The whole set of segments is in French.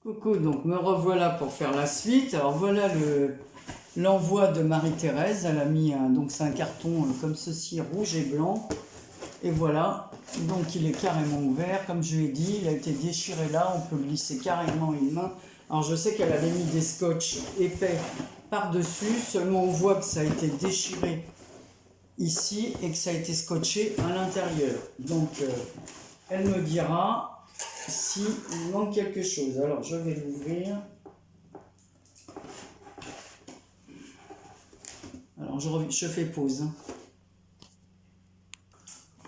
Coucou, donc me revoilà pour faire la suite. Alors voilà l'envoi de Marie-Thérèse. Elle a mis donc c'est un carton comme ceci, rouge et blanc. Et voilà, donc il est carrément ouvert. Comme je l'ai dit, il a été déchiré là. On peut glisser carrément une main. Alors je sais qu'elle avait mis des scotch épais par-dessus. Seulement on voit que ça a été déchiré ici et que ça a été scotché à l'intérieur. Donc elle me dira s'il manque quelque chose. Alors je vais l'ouvrir. Alors je fais pause.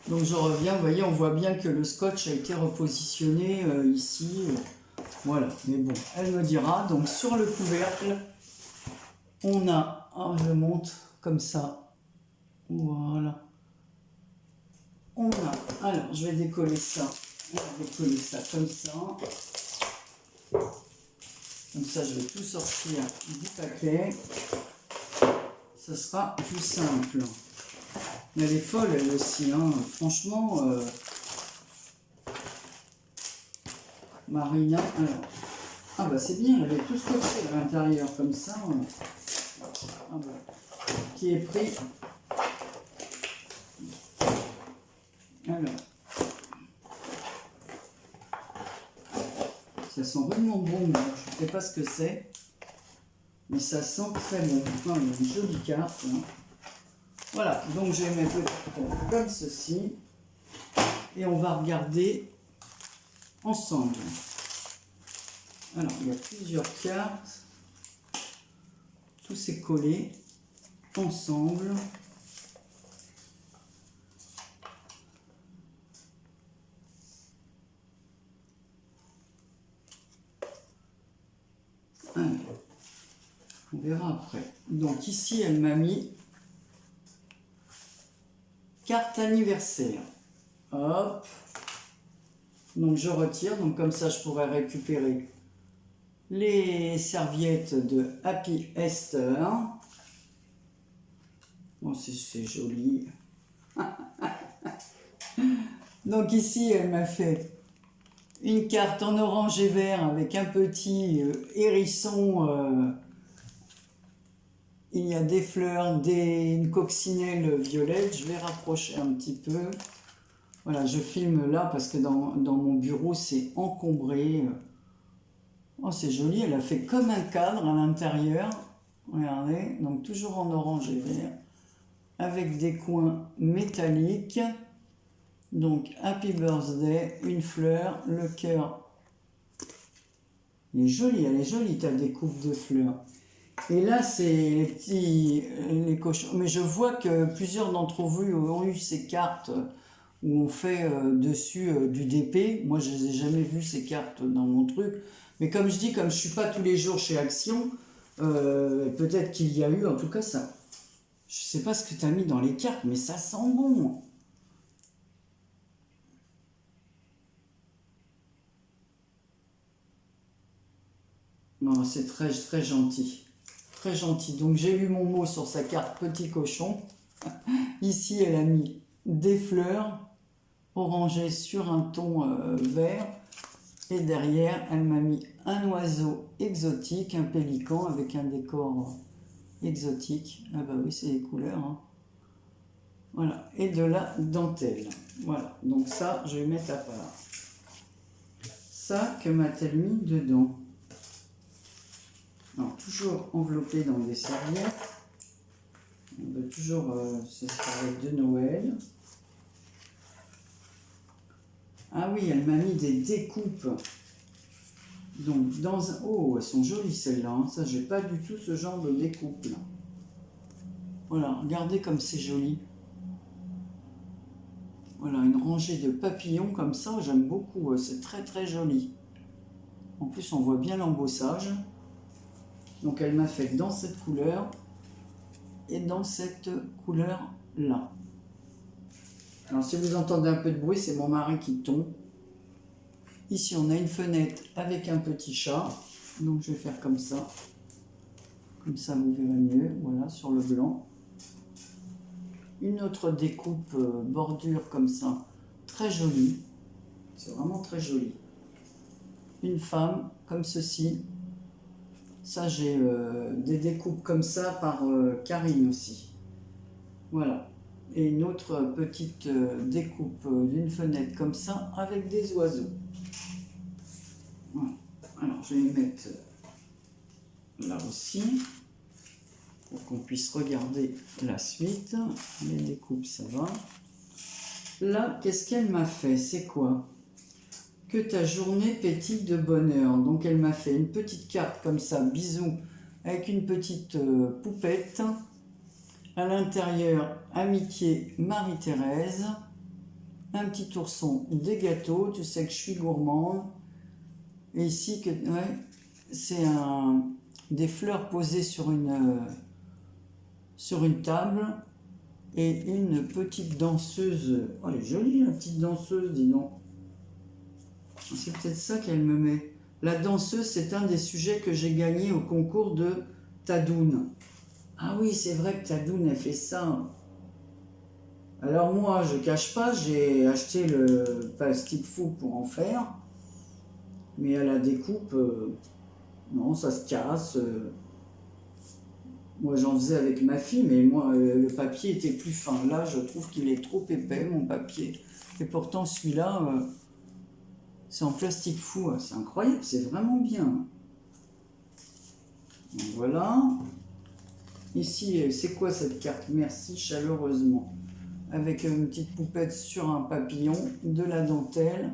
Donc je reviens, vous voyez, on voit bien que le scotch a été repositionné ici. Voilà, mais bon, elle me dira. Donc sur le couvercle, on a, je monte comme ça. Voilà. On a, alors je vais décoller ça. On va décoller ça comme ça. Comme ça, je vais tout sortir du paquet. Ce sera plus simple. Mais elle est folle, elle aussi. Hein. Franchement, Marina. Alors, ah bah c'est bien, elle avait tout scotché à l'intérieur comme ça. Ah bah, qui est pris. Alors. Ça sent vraiment bon, je ne sais pas ce que c'est, mais ça sent très bon. Enfin, il y a une jolie carte. Hein. Voilà, donc je vais mettre le carton comme ceci, et on va regarder ensemble. Alors, il y a plusieurs cartes, tout c'est collé ensemble. On verra après. Donc ici, elle m'a mis carte anniversaire. Hop. Donc je retire. Donc comme ça, je pourrais récupérer les serviettes de Happy Esther. Bon, c'est joli. Donc ici, elle m'a fait une carte en orange et vert avec un petit hérisson. Il y a des fleurs, une coccinelle violette. Je vais rapprocher un petit peu. Voilà, je filme là parce que dans mon bureau, c'est encombré. Oh, c'est joli. Elle a fait comme un cadre à l'intérieur. Regardez, donc toujours en orange et vert. Avec des coins métalliques. Donc, Happy Birthday, une fleur, le cœur. Elle est jolie ta découpe de fleurs. Et là, c'est les cochons. Mais je vois que plusieurs d'entre vous ont eu ces cartes où on fait dessus du DP. Moi, je ne les ai jamais vues, ces cartes, dans mon truc. Mais comme je dis, comme je ne suis pas tous les jours chez Action, peut-être qu'il y a eu, en tout cas, ça. Je ne sais pas ce que tu as mis dans les cartes, mais ça sent bon. Non, c'est très, très gentil. Très gentil. Donc j'ai eu mon mot sur sa carte petit cochon. Ici, elle a mis des fleurs orangées sur un ton vert. Et derrière, elle m'a mis un oiseau exotique, un pélican avec un décor exotique. Ah bah oui, c'est les couleurs. Hein. Voilà. Et de la dentelle. Voilà. Donc ça, je vais mettre à part. Ça, que m'a-t-elle mis dedans ? Alors, toujours enveloppé dans des serviettes. On veut toujours ces serviettes de Noël. Ah oui, elle m'a mis des découpes. Donc, dans un... Oh, elles sont jolies celles-là. Hein. Ça, j'ai pas du tout ce genre de découpe là. Voilà, regardez comme c'est joli. Voilà, une rangée de papillons comme ça, j'aime beaucoup. C'est très très joli. En plus, on voit bien l'embossage. Donc elle m'a fait dans cette couleur et dans cette couleur-là. Alors si vous entendez un peu de bruit, c'est mon mari qui tombe. Ici, on a une fenêtre avec un petit chat. Donc je vais faire comme ça. Comme ça, vous verrez mieux. Voilà, sur le blanc. une autre découpe bordure comme ça, très jolie. C'est vraiment très joli. Une femme comme ceci. Ça, j'ai des découpes comme ça par Karine aussi. Voilà. Et une autre petite découpe d'une fenêtre comme ça avec des oiseaux. Voilà. Alors, je vais les mettre là aussi pour qu'on puisse regarder la suite. Les découpes, ça va. Là, qu'est-ce qu'elle m'a fait? C'est quoi? Que ta journée pétille de bonheur. Donc elle m'a fait une petite carte comme ça, bisous, avec une petite poupette. À l'intérieur, amitié Marie-Thérèse. Un petit ourson, des gâteaux, tu sais que je suis gourmande. Et ici, ouais, c'est des fleurs posées sur une table. Et une petite danseuse. Oh, elle est jolie la petite danseuse, dis donc. C'est peut-être ça qu'elle me met. La danseuse, c'est un des sujets que j'ai gagné au concours de Tadoun. Ah oui, c'est vrai que Tadoun a fait ça. Alors moi, je cache pas, j'ai acheté le plastique fou pour en faire. Mais à la découpe, non, ça se casse. Moi, j'en faisais avec ma fille, mais moi, le papier était plus fin. Là, je trouve qu'il est trop épais, mon papier. Et pourtant, celui-là... c'est en plastique fou, c'est incroyable, c'est vraiment bien. Donc voilà. Ici, c'est quoi cette carte? Merci chaleureusement. Avec une petite poupette sur un papillon, de la dentelle.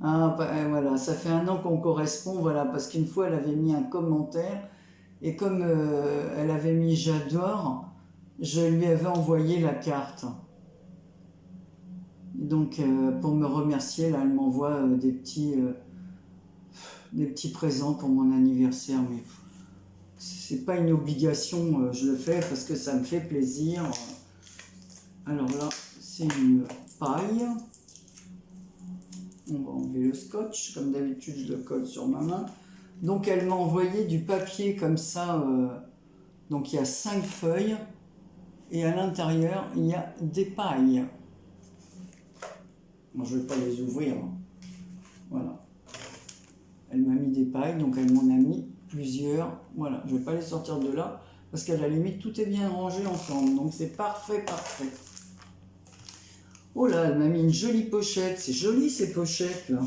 Ah, voilà, ça fait 1 an qu'on correspond, voilà, parce qu'une fois, elle avait mis un commentaire, et comme elle avait mis j'adore, je lui avais envoyé la carte. Donc, pour me remercier, là, elle m'envoie des petits présents pour mon anniversaire. Mais c'est pas une obligation, je le fais parce que ça me fait plaisir. Alors là, c'est une paille. On va enlever le scotch. Comme d'habitude, je le colle sur ma main. Donc, elle m'a envoyé du papier comme ça. Donc, il y a 5 feuilles. Et à l'intérieur, il y a des pailles. Bon, je ne vais pas les ouvrir. Voilà. Elle m'a mis des pailles, donc elle m'en a mis plusieurs. Voilà, je ne vais pas les sortir de là, parce qu'à la limite, tout est bien rangé ensemble. Donc c'est parfait, parfait. Oh là, elle m'a mis une jolie pochette. C'est joli ces pochettes là.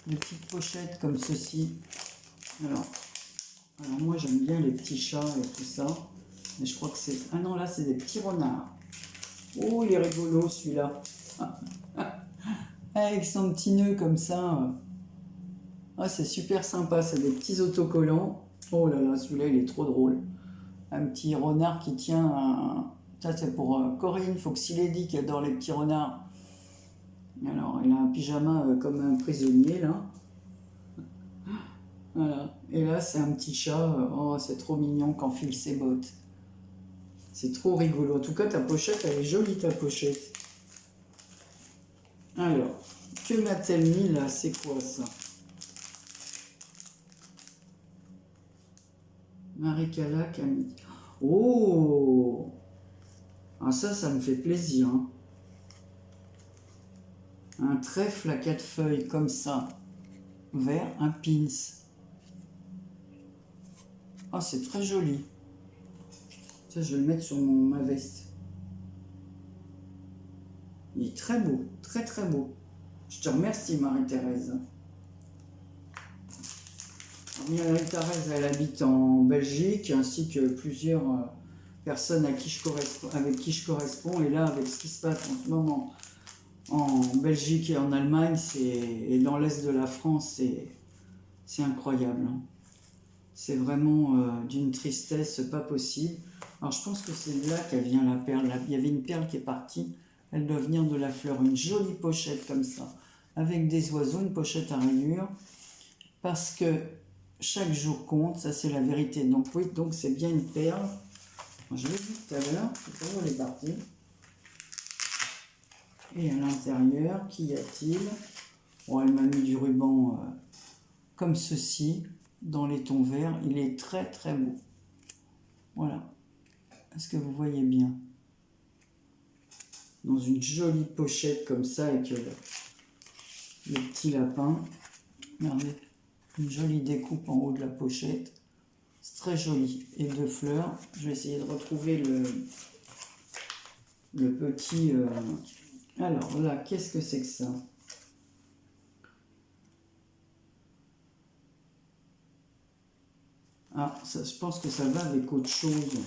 Des petites pochettes comme ceci. Alors moi j'aime bien les petits chats et tout ça. Mais je crois que c'est... Ah non, là c'est des petits renards. Oh, il est rigolo celui-là. Avec son petit nœud comme ça. Ah, c'est super sympa, c'est des petits autocollants. Oh là là, celui-là il est trop drôle. Un petit renard qui tient un... Ça c'est pour Corinne Foxy-Lady qui adore les petits renards. Alors, il a un pyjama comme un prisonnier là. Voilà. Et là c'est un petit chat. Oh, c'est trop mignon quand file ses bottes. C'est trop rigolo. En tout cas, ta pochette, elle est jolie, ta pochette. Alors, que m'a-t-elle mis là? C'est quoi ça? Marie-Cala qui a mis... Oh! Ah, ça me fait plaisir. Hein. Un trèfle à 4 feuilles, comme ça. Vert, un pins. Ah, c'est très joli. Ça, je vais le mettre sur ma veste. Il est très beau, très très beau. Je te remercie, Marie-Thérèse. Marie-Thérèse, elle habite en Belgique, ainsi que plusieurs personnes avec qui je corresponds. Et là, avec ce qui se passe en ce moment en Belgique et en Allemagne, et dans l'Est de la France, c'est incroyable. Hein. C'est vraiment d'une tristesse pas possible. Alors je pense que c'est de là qu'elle vient la perle. Il y avait une perle qui est partie. Elle doit venir de la fleur. Une jolie pochette comme ça. Avec des oiseaux, une pochette à rayures. Parce que chaque jour compte. Ça c'est la vérité. Donc oui, donc c'est bien une perle. Je l'ai dit tout à l'heure. C'est comment elle est partie. Et à l'intérieur, qu'y a-t-il? Bon, elle m'a mis du ruban... comme ceci, dans les tons verts. Il est très très beau. Voilà. Est-ce que vous voyez bien? Dans une jolie pochette comme ça, avec le petit lapin. Regardez, une jolie découpe en haut de la pochette. C'est très joli. Et deux fleurs. Je vais essayer de retrouver le petit... Alors là, qu'est-ce que c'est que ça? Ah, ça, je pense que ça va avec autre chose.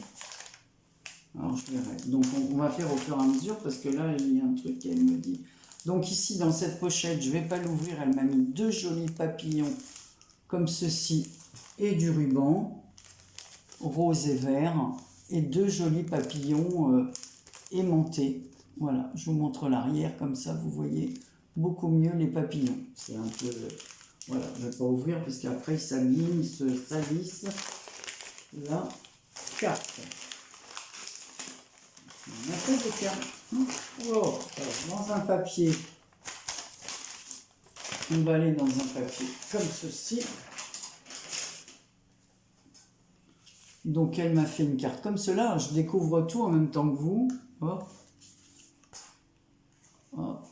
Alors je verrai. Donc on va faire au fur et à mesure parce que là, il y a un truc qu'elle me dit. Donc ici, dans cette pochette, je ne vais pas l'ouvrir. Elle m'a mis deux jolis papillons comme ceci et du ruban rose et vert et deux jolis papillons aimantés. Voilà, je vous montre l'arrière comme ça, vous voyez beaucoup mieux les papillons. C'est un peu... Voilà, je ne vais pas ouvrir parce qu'après ils s'abîment, ils se salissent. La carte. On a fait des cartes. Oh, dans un papier. On va aller dans un papier comme ceci. Donc elle m'a fait une carte comme cela. Je découvre tout en même temps que vous. Hop. Hop.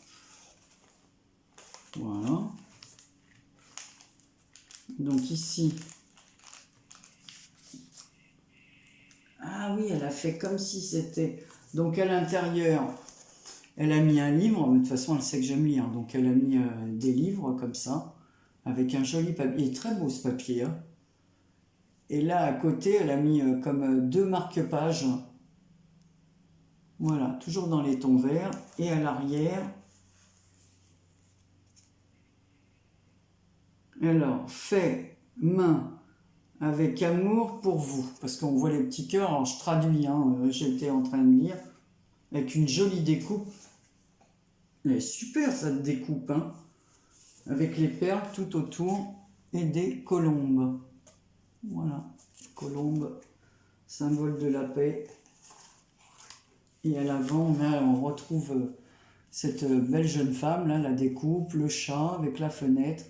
Voilà. Donc ici. Ah oui, elle a fait comme si c'était... Donc à l'intérieur, elle a mis un livre. De toute façon, elle sait que j'aime lire. Donc elle a mis des livres comme ça. Avec un joli papier. Il est très beau ce papier. Hein. Et là, à côté, elle a mis comme deux marque-pages. Voilà, toujours dans les tons verts. Et à l'arrière, alors, fait main avec amour pour vous. Parce qu'on voit les petits cœurs. Alors, je traduis, hein, j'étais en train de lire. Avec une jolie découpe. Elle est super, cette découpe. Hein, avec les perles tout autour et des colombes. Voilà, colombe, symbole de la paix. Et à l'avant, on retrouve cette belle jeune femme, là, la découpe, le chat avec la fenêtre.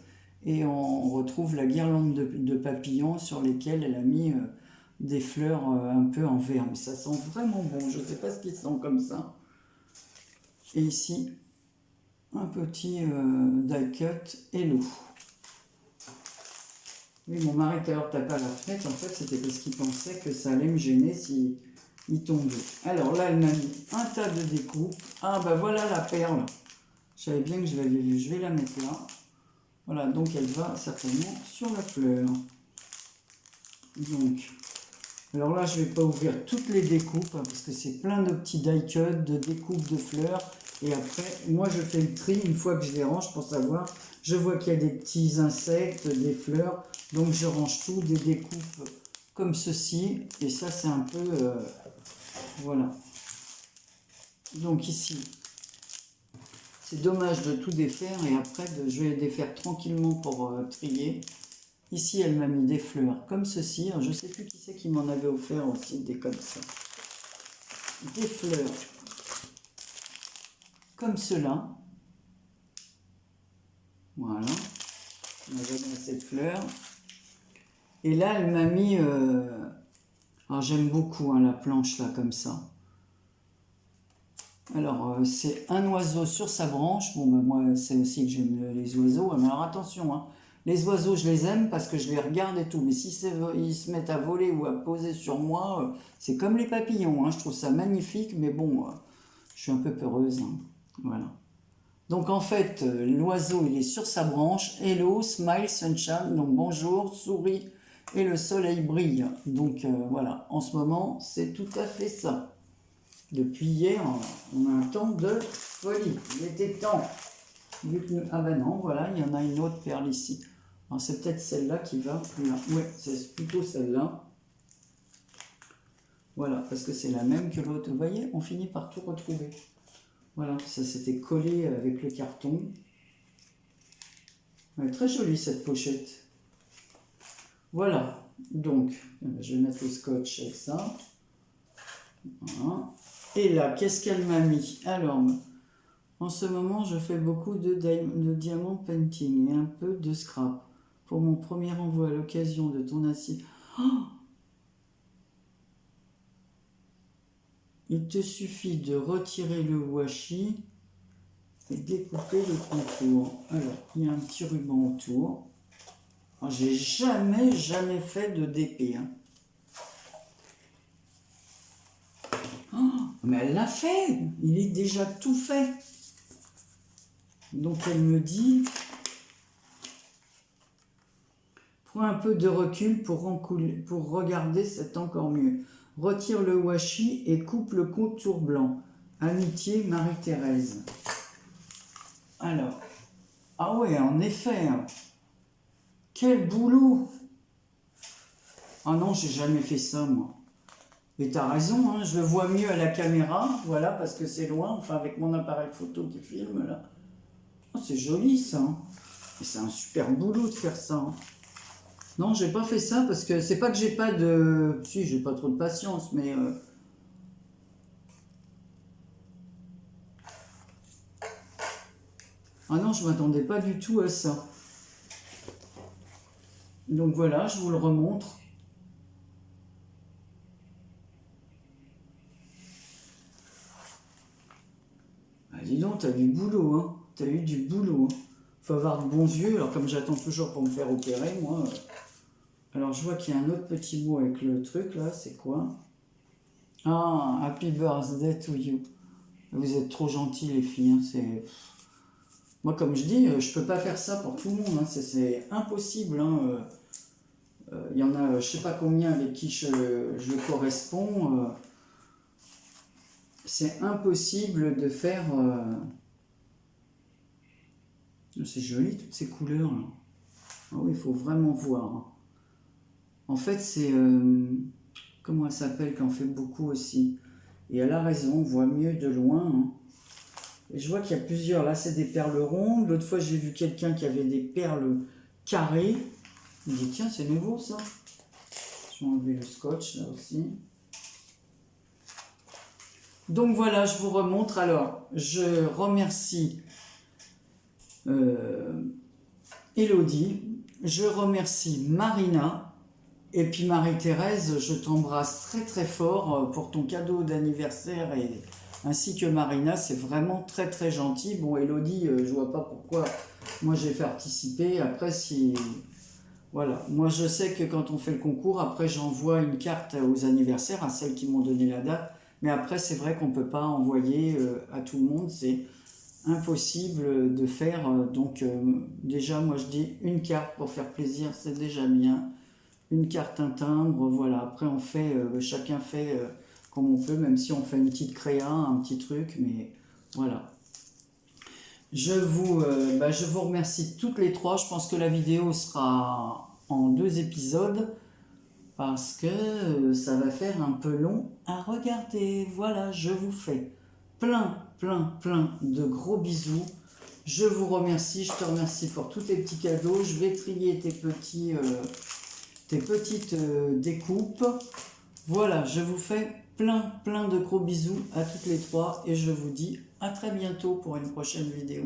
Et on retrouve la guirlande de papillons sur lesquels elle a mis des fleurs un peu en vert. Mais ça sent vraiment bon, je ne sais pas ce qu'ils sent comme ça. Et ici, un petit die cut Hello. Oui, mon mari tout à l'heure tapait à la fenêtre, en fait c'était parce qu'il pensait que ça allait me gêner s'il tombait. Alors là, elle m'a mis un tas de découpes. Ah bah voilà la perle. Je savais bien que je l'avais vue, je vais la mettre là. Voilà, donc elle va certainement sur la fleur. Donc, alors là je ne vais pas ouvrir toutes les découpes, hein, parce que c'est plein de petits die cut, de découpes de fleurs. Et après, moi je fais le tri une fois que je les range pour savoir. Je vois qu'il y a des petits insectes, des fleurs. Donc je range tout, des découpes comme ceci. Et ça c'est un peu... voilà. Donc ici, c'est dommage de tout défaire. Et après, je vais les défaire tranquillement pour trier. Ici, elle m'a mis des fleurs comme ceci. Alors, je ne sais plus qui c'est qui m'en avait offert aussi des comme ça. Des fleurs comme cela. Voilà. On a donné cette fleur. Et là, elle m'a mis... alors, j'aime beaucoup hein, la planche, là, comme ça. Alors, c'est un oiseau sur sa branche. Bon, ben, moi, c'est aussi que j'aime les oiseaux. Mais alors, attention, hein. Les oiseaux, je les aime parce que je les regarde et tout. Mais si ils se mettent à voler ou à poser sur moi, c'est comme les papillons. Hein. Je trouve ça magnifique, mais bon, je suis un peu peureuse. Hein. Voilà. Donc, en fait, l'oiseau, il est sur sa branche. Hello, smile, sunshine. Donc, bonjour, souris. Et le soleil brille. Donc, voilà. En ce moment, c'est tout à fait ça. Depuis hier, on a un temps de folie. Il était temps. Ah ben non, voilà, il y en a une autre perle ici. Alors c'est peut-être celle-là qui va là. Oui, c'est plutôt celle-là. Voilà, parce que c'est la même que l'autre. Vous voyez, on finit par tout retrouver. Voilà, ça s'était collé avec le carton. Ouais, très jolie cette pochette. Voilà, donc, je vais mettre le scotch avec ça. Voilà. Et là, qu'est-ce qu'elle m'a mis? Alors, en ce moment, je fais beaucoup de diamant painting et un peu de scrap. pour mon premier envoi à l'occasion de ton assiette. Oh, il te suffit de retirer le washi et découper le contour. Alors, il y a un petit ruban autour. J'ai jamais fait de DP. Hein. Oh, mais elle l'a fait. Il est déjà tout fait. Donc elle me dit, prends un peu de recul pour regarder, c'est encore mieux. Retire le washi et coupe le contour blanc. Amitié, Marie-Thérèse. Alors, ah ouais, en effet, hein. Quel boulot! Ah non, j'ai jamais fait ça, moi. Mais t'as raison, hein, je le vois mieux à la caméra, voilà, parce que c'est loin, enfin avec mon appareil photo qui filme, là. Oh, c'est joli, ça. Hein. Et c'est un super boulot de faire ça. Hein. Non, j'ai pas fait ça, parce que c'est pas que j'ai pas de... Si, j'ai pas trop de patience, mais... Ah non, je m'attendais pas du tout à ça. Donc voilà, je vous le remontre. Ah, dis donc, t'as du boulot, hein. T'as eu du boulot. Hein. Faut avoir de bons yeux, alors comme j'attends toujours pour me faire opérer, moi... Alors je vois qu'il y a un autre petit mot avec le truc, là, c'est quoi? Ah, Happy Birthday to you. Vous êtes trop gentils, les filles, hein, c'est... Moi, comme je dis, je peux pas faire ça pour tout le monde, hein, c'est impossible, hein. Il y en a, je sais pas combien avec qui je corresponds. C'est impossible de faire... C'est joli, toutes ces couleurs. Là. Ah oui, il faut vraiment voir. Hein. En fait, c'est... comment elle s'appelle, qui en fait beaucoup aussi. Et elle a raison, on voit mieux de loin. Hein. Et je vois qu'il y a plusieurs. Là, c'est des perles rondes. L'autre fois, j'ai vu quelqu'un qui avait des perles carrées. Je me dis, tiens, c'est nouveau, ça. Je vais enlever le scotch, là aussi. Donc voilà, je vous remontre. Alors, je remercie Elodie, je remercie Marina, et puis Marie-Thérèse, je t'embrasse très très fort pour ton cadeau d'anniversaire, et ainsi que Marina, c'est vraiment très très gentil. Bon, Elodie, je vois pas pourquoi moi j'ai participé. Après, si... Voilà, moi je sais que quand on fait le concours, après j'envoie une carte aux anniversaires, à celles qui m'ont donné la date. Mais après, c'est vrai qu'on ne peut pas envoyer à tout le monde, c'est impossible de faire. Donc déjà, moi je dis une carte pour faire plaisir, c'est déjà bien. Une carte, un timbre, voilà. Après, on fait, chacun fait comme on peut, même si on fait une petite créa, un petit truc, mais voilà. Je vous remercie toutes les trois. Je pense que la vidéo sera en 2 épisodes. Parce que ça va faire un peu long à regarder. Voilà, je vous fais plein de gros bisous. Je vous remercie, je te remercie pour tous tes petits cadeaux. Je vais trier tes petites découpes. Voilà, je vous fais plein de gros bisous à toutes les trois. Et je vous dis à très bientôt pour une prochaine vidéo.